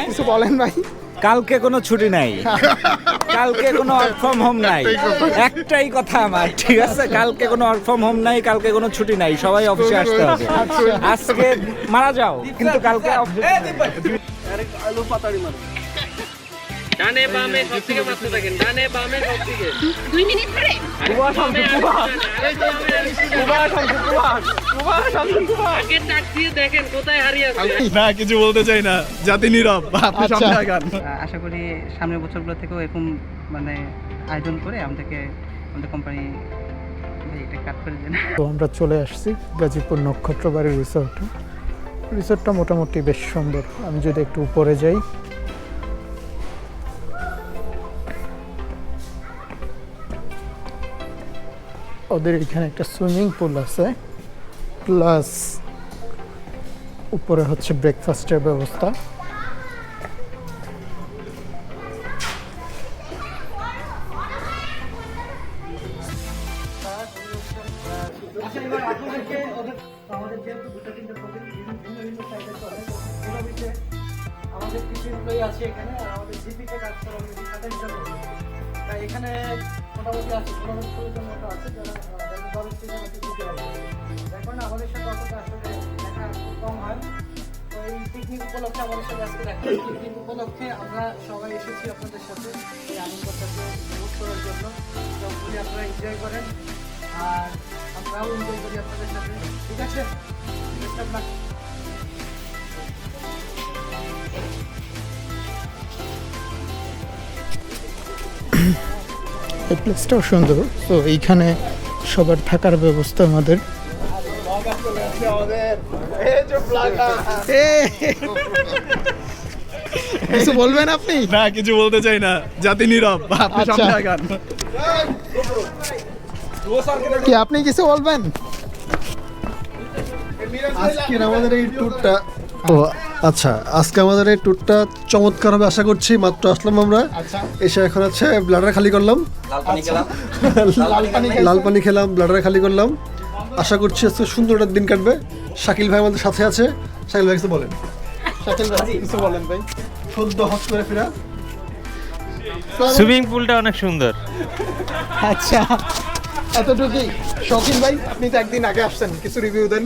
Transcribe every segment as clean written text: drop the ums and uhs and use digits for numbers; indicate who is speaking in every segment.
Speaker 1: কিছু বলেন ভাই।
Speaker 2: কালকে কোনো ছুটি নাই, কালকে কোনো ওয়ার্ক ফ্রম হোম নাই, একটাই কথা আমার, ঠিক আছে? কালকে কোনো ওয়ার্ক ফ্রম হোম নাই, কালকে কোনো ছুটি নাই, সবাই অফিসে আসতে হবে। আজকে মারা যাও, কিন্তু কালকে
Speaker 3: ডানে বামে সব থেকে মাত্র থাকেন, ডানে বামে সব থেকে
Speaker 4: 2 মিনিট ধরে
Speaker 3: আগে টাক দিয়ে দেখেন কোথায় হারিয়ে আছে।
Speaker 5: না কিছু বলতে চাই না, জাতি নীরব, আপনি সামনে আগান।
Speaker 6: আশা করি সামনের বছরগুলো থেকেও এরকম মানে আয়োজন করে আমাদের কোম্পানি এটা কাট করে দেন।
Speaker 1: তো আমরা চলে আসছি গাজীপুর নক্ষত্রবাড়ি রিসোর্টে। রিসোর্টটা মোটামুটি বেশ সুন্দর। আমি যদি একটু উপরে যাই, ওদের এখানে একটা সুইমিং পুল আছে, প্লাস উপরে হচ্ছে ব্রেকফাস্টের ব্যবস্থা। আমাদের কিছু এমপ্লয়ি আছে এখানে, আর আমাদের জিপিতে কাজ করে, আমাদের খাতা হিসাব করে। তাই এখানে মোটামুটি আছে 15-16 জন মতো আছে যারা দিতে হবে। এখন আমাদের সাথে অতটা আসলে দেখা খুব কম হয়। তো এই পিকনিক উপলক্ষে আমাদের সাথে আজকে দেখা, পিকনিক উপলক্ষে আমরা সবাই এসেছি আপনাদের সাথে এই আনন্দটাকে উপভোগ করার জন্য। তো যদি আপনারা এনজয় করেন আর আমরাও এনজয় করি আপনাদের সাথে, ঠিক আছে? Best of luck. এই প্লেসটাও সুন্দর। তো এইখানে সবার থাকার ব্যবস্থা আমাদের। কিছু বলবেন আপনি?
Speaker 5: না কিছু বলতে চাই না, জাতি নীরব, আপনি সামনে আগান।
Speaker 1: কি আপনি কিছু বলবেন?
Speaker 7: আজকের আমাদের এই ট্যুরটা আচ্ছা, আজকে আমাদের এই ট্যুরটা চমৎকার হবে আশা করছি। মাত্র আসলাম আমরা, এসে এখন হচ্ছে ব্লাডার খালি করলাম, লাল পানি খেলাম, ব্লাডার খালি করলাম। আশা করছি আজকে সুন্দর একটা দিন কাটবে। শাকিল ভাই আমাদের সাথে আছে, শাকিল ভাই কিছু বলেন।
Speaker 1: শাকিল ভাই কিছু বলেন ভাই।
Speaker 7: সদ্য হজ করে ফেরা।
Speaker 3: সুইমিং পুলটা অনেক সুন্দর।
Speaker 1: আচ্ছা, এতটুকুই। শৌখিন ভাই, আপনি তো একদিন আগে আসছেন, কিছু রিভিউ দেন।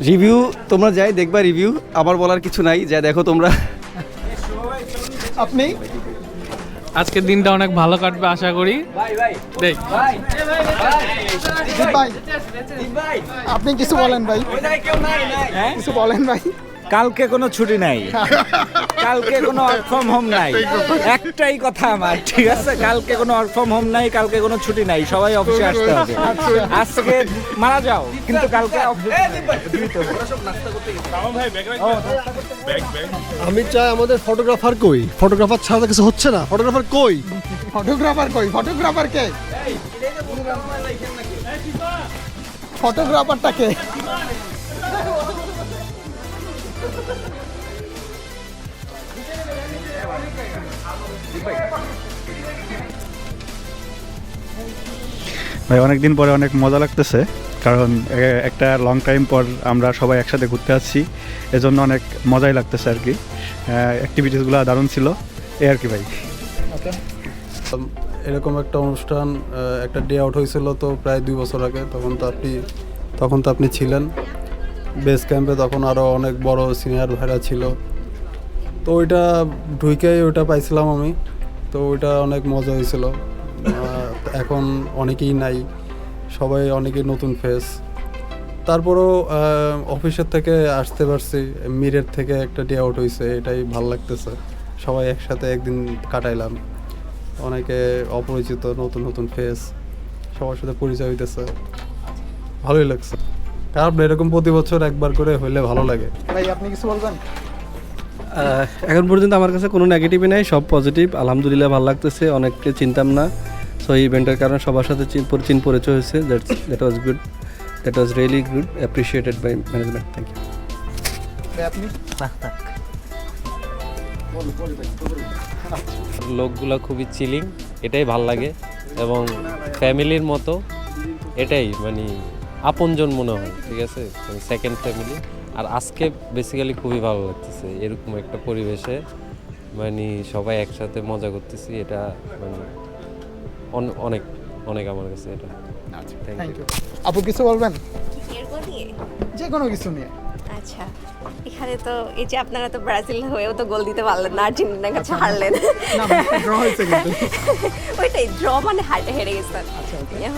Speaker 8: রিভিউ তোমরা যাই দেখবা, রিভিউ আমার বলার কিছু নাই, যা দেখো তোমরা।
Speaker 1: আপনি?
Speaker 3: আজকের দিনটা অনেক ভালো কাটবে আশা করি। দেখ
Speaker 1: ভাই, আপনি কিছু বলেন ভাই। কিছু বলেন ভাই।
Speaker 2: কালকে কোনো ছুটি নাই, কালকে কোনো ওয়ার্ক ফ্রম হোম নাই, একটাই কথা আমার, ঠিক আছে? কালকে কোনো ওয়ার্ক ফ্রম হোম নাই, কালকে কোনো ছুটি নাই, সবাই অফিসে আসতে হবে। আজকে মারা যাও, কিন্তু কালকে
Speaker 7: আমি চাই আমাদের ফটোগ্রাফার কই, ফটোগ্রাফার ছাড়া তো কিছু হচ্ছে না। ফটোগ্রাফার কই?
Speaker 1: ফটোগ্রাফার কই? ফটোগ্রাফার কে? ফটোগ্রাফারটা কে?
Speaker 5: ভাই অনেকদিন পরে অনেক মজা লাগতেছে, কারণ একটা লং টাইম পর আমরা সবাই একসাথে ঘুরতে আসছি, এজন্য অনেক মজাই লাগতেছে আর কি। অ্যাক্টিভিটিসগুলো দারুণ ছিল, এই আর কি ভাই।
Speaker 7: এরকম একটা অনুষ্ঠান, একটা ডে আউট হয়েছিল তো প্রায় 2 বছর আগে। তখন তো আপনি ছিলেন বেস ক্যাম্পে, তখন আরও অনেক বড় সিনিয়র ভাইরা ছিল। তো ওইটা ঢুকেই ওইটা পাইছিলাম আমি, তো ওইটা অনেক মজা হয়েছিল। এখন অনেকেই নাই, সবাই অনেকেই নতুন ফেস। তারপরও অফিসের থেকে আসতে পারছি, মিরের থেকে একটা ডে আউট হয়েছে, এটাই ভাল লাগতেছে। সবাই একসাথে একদিন কাটাইলাম, অনেকে অপরিচিত নতুন নতুন ফেস, সবার সাথে পরিচয় হইতেছে, ভালোই লাগছে। কারণ এরকম প্রতি বছর একবার করে হইলে ভালো লাগে।
Speaker 1: ভাই আপনি কিছু বলবেন?
Speaker 8: এখন পর্যন্ত আমার কাছে কোনো নেগেটিভই নাই, সব পজিটিভ। আলহামদুলিল্লাহ ভালো লাগতেছে, অনেককে চিনতাম না, সো এই ইভেন্টের কারণে সবার সাথে পরিচয় হয়েছে। That was good, that was really good, appreciated by management. Thank you.
Speaker 1: আপনি?
Speaker 3: লোকগুলো খুবই চিলিং, এটাই ভাল লাগে, এবং ফ্যামিলির মতো, এটাই মানে আপনজন মনে হয়, ঠিক আছে? Second family. আর আজকে বেসিক্যালি খুবই ভালো লাগতেছে এরকম একটা পরিবেশে মানে সবাই একসাথে মজা করতেছি, এটা মানে অনেক অনেক আমার কাছে এটা।
Speaker 4: আচ্ছা,
Speaker 3: Thank
Speaker 4: থ্যাংক ইউ। আপু কিছু বলবেন?
Speaker 9: এরপর নিয়ে
Speaker 4: যে কোনো কিছু নিয়ে।
Speaker 9: আচ্ছা, এখানে তো এই যে আপনারা তো ব্রাজিল হয়েও তো গোল দিতে পারলেন না, আর্জেন্টিনার কাছে হারলেন।
Speaker 4: না ড্র হয়েছে কিন্তু।
Speaker 9: ওইটাই ড্র মানে হেরে গেছেন।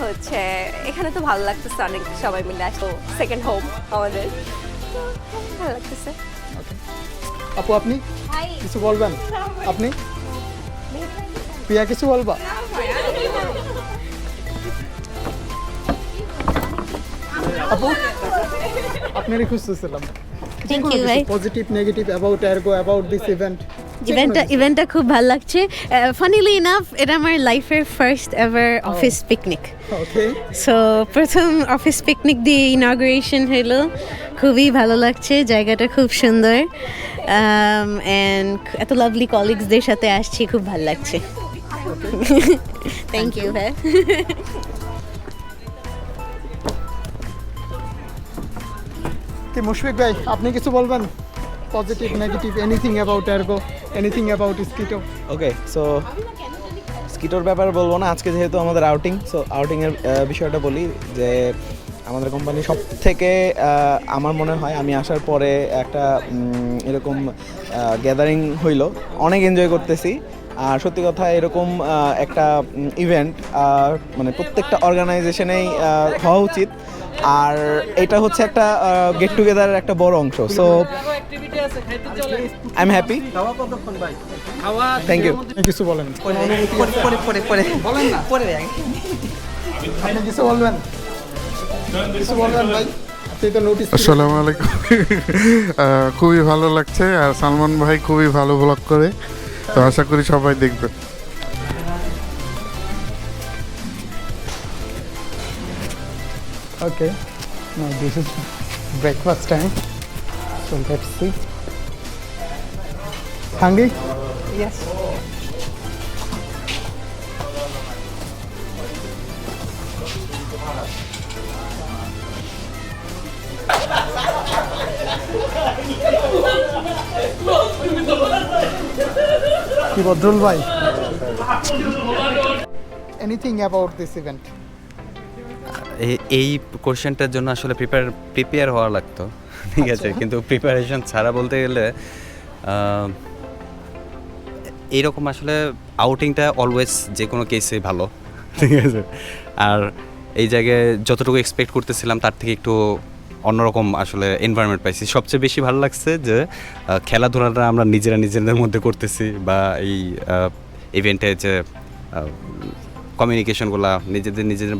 Speaker 9: হচ্ছে এখানে তো ভালো লাগতেছে, অনেক সবাই মিলে আসতো, সেকেন্ড হোম আমাদের, তো ভালো লাগতেছে।
Speaker 4: ওকে আপু আপনি কিছু বলবেন? আপনি প্রিয়া কিছু বলবা? আপু আপনারই খুঁজতেছিলাম।
Speaker 10: Thank you, ভাই।
Speaker 4: Positive negative about ERGO about this event.
Speaker 10: ইভেন্টটা খুব ভালো লাগছে। ফানিলি ইনাফ এটা আমার লাইফের first ever office picnic.
Speaker 4: Okay
Speaker 10: so প্রথম অফিস পিকনিক দিয়ে ইনগ্রেশন হলো, খুবই ভালো লাগছে, জায়গাটা খুব সুন্দর, অ্যান্ড এত লাভলি কলিগসদের সাথে আসছি, খুব ভালো লাগছে। থ্যাংক ইউ ভাই।
Speaker 4: কি মুশফিক ভাই আপনি কিছু বলবেন? Positive negative anything about ergo, anything about skito.
Speaker 11: Okay so স্কিটোর ব্যাপারে বলবো না আজকে, যেহেতু আমাদের আউটিং, সো আউটিংয়ের বিষয়টা বলি যে আমাদের কোম্পানি সব থেকে আমার মনে হয় আমি আসার পরে একটা এরকম গ্যাদারিং হইলো, অনেক এনজয় করতেছি। আর সত্যি কথা এরকম একটা ইভেন্ট মানে প্রত্যেকটা অর্গানাইজেশনেই হওয়া উচিত, আর এটা হচ্ছে একটা গেট টুগেদারের একটা বড় অংশ। So I am happy. Thank you.
Speaker 4: কিছু বলেন?
Speaker 6: বলেন না পরে
Speaker 4: আপনি কিছু বলবেন? কিছু বলবেন ভাই? আপনি তো নোটিস।
Speaker 12: আসসালামু আলাইকুম। খুবই ভালো লাগছে, আর সালমান ভাই খুবই ভালো ব্লগ করে, তো আশা করি সবাই দেখবে।
Speaker 4: Okay, now this is breakfast time. So let's see. Hungry?
Speaker 6: Yes.
Speaker 4: কি বদরুল ভাই? Anything about this event?
Speaker 13: এই কোশ্চেনটার জন্য আসলে প্রিপেয়ার হওয়া লাগতো, ঠিক আছে, কিন্তু প্রিপারেশন ছাড়া বলতে গেলে এইরকম আসলে আউটিংটা অলওয়েজ যে কোনো কেসে ভালো, ঠিক আছে। আর এই জায়গায় যতটুকু এক্সপেক্ট করতেছিলাম তার থেকে একটু অন্যরকম আসলে এনভায়রনমেন্ট পাইছি। সবচেয়ে বেশি ভালো লাগছে যে খেলাধুলাটা আমরা নিজেদের মধ্যে করতেছি, বা এই ইভেন্টে যে কমিউনিকেশনগুলো নিজেদের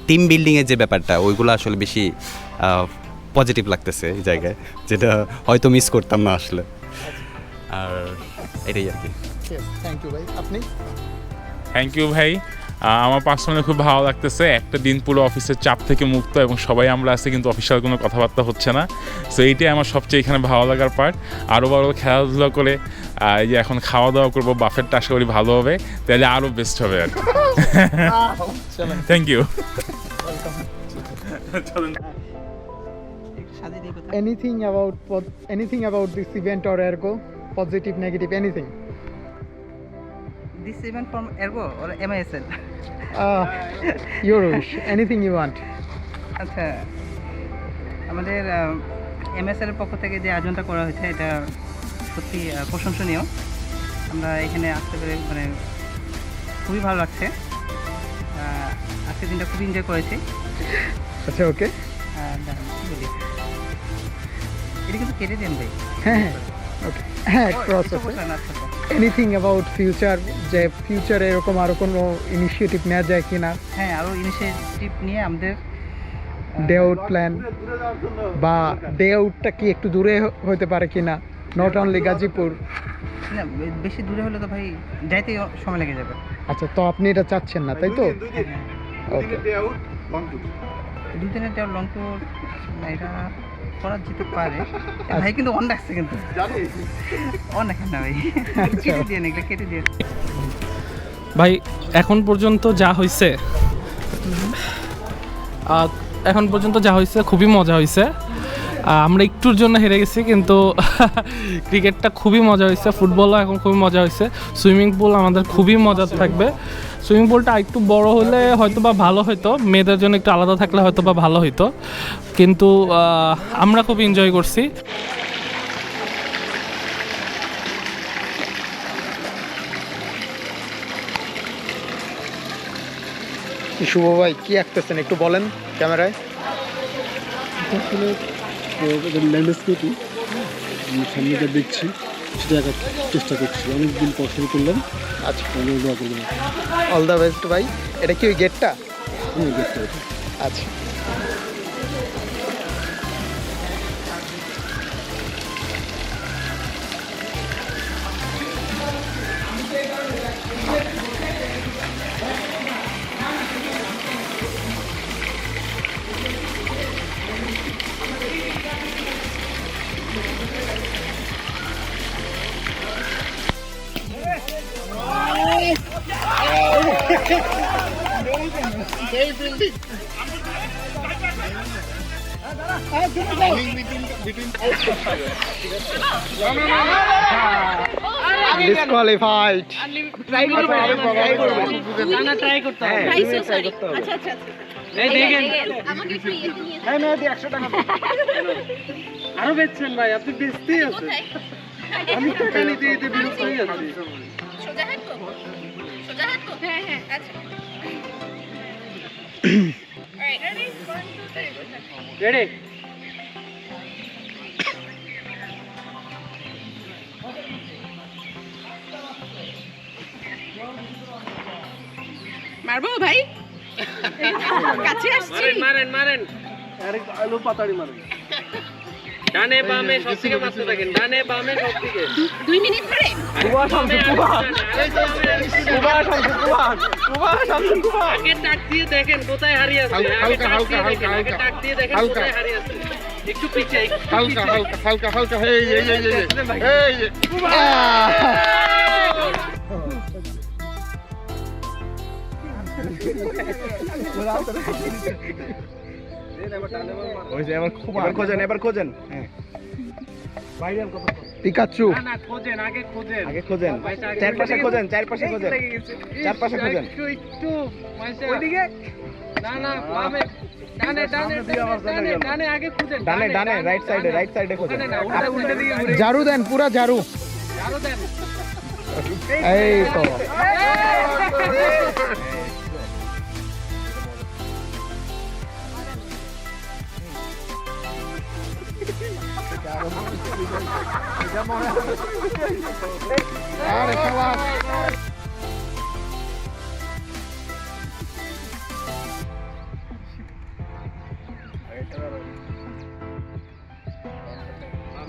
Speaker 13: টিম বিল্ডিংয়ের যে ব্যাপারটা, ওইগুলো আসলে বেশি পজিটিভ লাগতেছে এই জায়গায়, যেটা হয়তো মিস করতাম না আসলে। আর এটাই আর কি।
Speaker 4: থ্যাংক ইউ ভাই। আপনি?
Speaker 14: থ্যাংক ইউ ভাই। আমার পার্সোনালি খুব ভালো লাগতেছে, একটা দিন পুরো অফিসের চাপ থেকে মুক্ত, এবং সবাই আমরা আছি কিন্তু অফিসিয়াল কোনো কথাবার্তা হচ্ছে না। সো এইটাই আমার সবচেয়ে এখানে ভালো লাগার পার্ট। আরও বড় খেলাধুলা করে এই যে এখন খাওয়া দাওয়া করবো, বাফেটটা আশা করি ভালো হবে, তাহলে আরও বেস্ট হবে আর কি। Thank you.
Speaker 4: Anything about this event or ergo? Positive, negative, anything?
Speaker 6: This event from Ergo or MISL?
Speaker 4: Your wish. Anything you want.
Speaker 6: আচ্ছা, আমাদের MSL এর পক্ষ থেকে যে আয়োজনটা করা হয়েছে এটা সত্যি প্রশংসনীয়। আমরা এখানে আসতে পেরে মানে খুবই ভালো লাগছে। আজকের দিনটা খুবই এনজয় করেছি।
Speaker 4: আচ্ছা ওকে।
Speaker 6: কি বলি, এটা কিন্তু কেটে দেন ভাই।
Speaker 4: হ্যাঁ ওকে, হ্যাঁ প্রসেস। এনিথিং অ্যাবাউট ফিউচার, যে ফিউচারে এরকম আরও কোনো ইনিশিয়েটিভ নেওয়া যায় কি না?
Speaker 6: হ্যাঁ, আরও ইনিশিয়েটিভ নিয়ে আমাদের
Speaker 4: ডে আউট প্ল্যান, বা ডে আউটটা কি একটু দূরে হতে পারে কি না? Not only Gazipur.
Speaker 6: না, বেশি দূরে হলে তো ভাই যাইতে সময় লেগে যাবে।
Speaker 4: আচ্ছা, তো আপনি এটা চাচ্ছেন না, তাই তো? ওকে,
Speaker 6: দুদিনের ডে আউট লং ট্যুর এটা করা যেতে পারে ভাই, কিন্তু অন রাখছে, কিন্তু অন রাখেন না ভাই, কেটে দিয়ে এগুলো কেটে দিয়ে।
Speaker 15: ভাই এখন পর্যন্ত যা হয়েছে খুবই মজা হয়েছে। আমরা একটুর জন্য হেরে গেছি, কিন্তু ক্রিকেটটা খুবই মজা হয়েছে, ফুটবলও এখন খুবই মজা হয়েছে। সুইমিং পুল আমাদের খুবই মজার থাকবে। সুইমিং পুলটা একটু বড় হলে হয়তো বা ভালো হতো, মেয়েদের জন্য একটু আলাদা থাকলে হয়তো বা ভালো হতো, কিন্তু আমরা খুব এনজয় করছি।
Speaker 4: শুভ ভাই কি আঁকতেছেন একটু বলেন ক্যামেরায়।
Speaker 16: ল্যান্ডস্কেপই আমি সামনে যা দেখছি সেটা আঁকার চেষ্টা করছি, অনেকদিন পর শুরু করলাম।
Speaker 4: আচ্ছা,
Speaker 16: দোয়া করবেন।
Speaker 4: অল দ্য বেস্ট ভাই। এটা কি ওই গেটটা?
Speaker 16: গেটটা
Speaker 4: আচ্ছা। Disqualified.
Speaker 6: ট্রাই করতে হবে। এই দেখেন আমাকে ফ্রি নিয়ে যান। মেহেদি 100 টাকা আরো বেচছেন ভাই, আপনি বেচতেই আছেন। আমি টাকা নিতে দিতে বিরক্ত হয়ে যাচ্ছি। সোজা হাত তো, সোজা হাত তো। হ্যাঁ হ্যাঁ, আচ্ছা। Alright, ready 1 2 3 ready. মারবো ভাই, কাছে আসছি। মারেন মারেন,
Speaker 16: আরে আলু পাতাড়ি মারেন।
Speaker 6: ডানে বামে সব দিকে মারতে থাকেন, ডানে বামে সব দিকে। 2 মিনিট ধরে আগে টাক দিয়ে দেখেন কোথায় হারিয়ে আছে। হালকা হালকা হালকা হালকা টাক দিয়ে দেখেন কোথায় হারিয়ে আছে। একটু পিছে,
Speaker 12: হালকা হালকা হালকা হালকা। এই এই এই এই
Speaker 11: এবার খোঁজেন।
Speaker 4: পিকাচু।
Speaker 6: না খোঁজেন, আগে খোঁজেন,
Speaker 11: আগে খোঁজেন, চারপাশে খোঁজেন, চারপাশে খোঁজেন, চারপাশে খোঁজেন।
Speaker 6: একটু ওইদিকে। না না বামে, ডানে ডানে ডানে ডানে আগে খোঁজেন,
Speaker 11: ডানে ডানে রাইট সাইডে খোঁজেন।
Speaker 6: উল্টা দিকে ঘুরে
Speaker 4: ঝাড়ু দেন, পুরা ঝাড়ু।
Speaker 6: আরো দেন।
Speaker 4: এই তো আরে খালাস।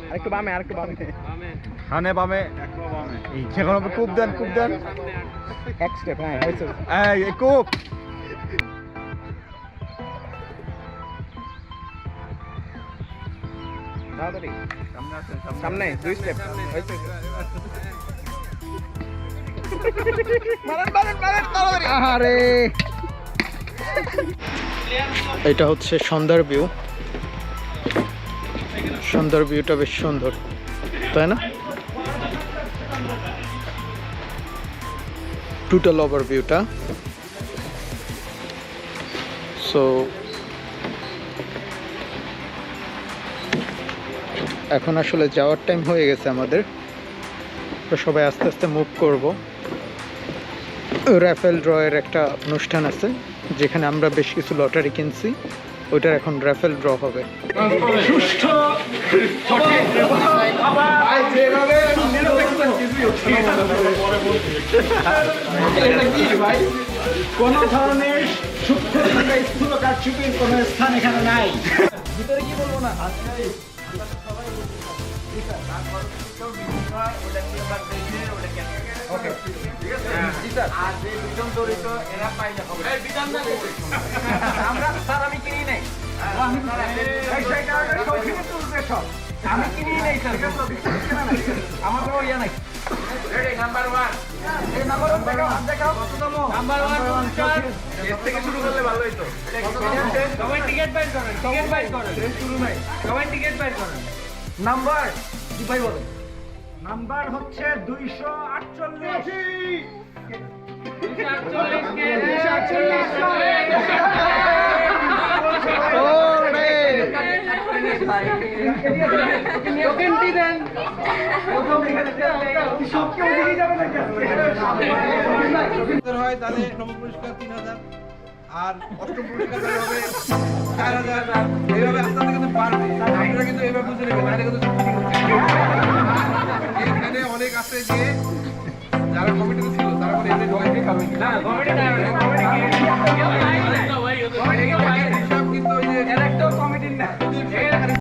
Speaker 11: আরেকটু বামে, আরেকটু বামে। হানে বামে, এই যেখানে কূপ দেন, কূপ দেন। এক স্টেপ, হ্যাঁ হয়েছে। এই কূপ। তাড়াতাড়ি সামনে 2 স্টেপ হয়েছে।
Speaker 4: আরে এটা হচ্ছে সন্ধ্যার ভিউ। সন্ধ্যার ভিউটা বেশ সুন্দর, তাই না? টোটাল ওভার ভিউটা। সো এখন আসলে যাওয়ার টাইম হয়ে গেছে আমাদের, তো সবাই আস্তে আস্তে মুভ করব। র্যাফেল ড্রয়ের একটা অনুষ্ঠান আছে যেখানে আমরা বেশ কিছু লটারি কিনছি, ওইটার এখন র্যাফেল ড্র হবে।
Speaker 2: কোন ধরনের স্থূল কারচুপির কোন স্থান এখানে নাই। ভিতরে কি বলবো না, আমি কিনি নাই, আমি কিনি নাই স্যার, আমার কোনো ইয়ে নাই। নাম্বার 1 নাম্বার 1 পুরস্কার এর থেকে শুরু করলে ভালো হতো। সবাই টিকিট বাইর করেন, টিকিট বাইর করেন, শুরু নাই, সবাই টিকিট বাইর করেন। নাম্বার কি ভাই বলেন? নাম্বার হচ্ছে 248। 248 কে 248 হয় তাহলে নবম পুরস্কার 3000 আর অষ্টম পুরস্কার তাহলে হবে 4000। এইভাবে আস্তে আস্তে কিন্তু বাড়বে। আপনারা কিন্তু এইভাবে বুঝে নেবেন, নাহলে কিন্তু এখানে অনেক আছে যে যারা কমিটিতে ছিল তারা বলে এদের ঢোকাইতে খাবে না। কমিটি না, কমিটি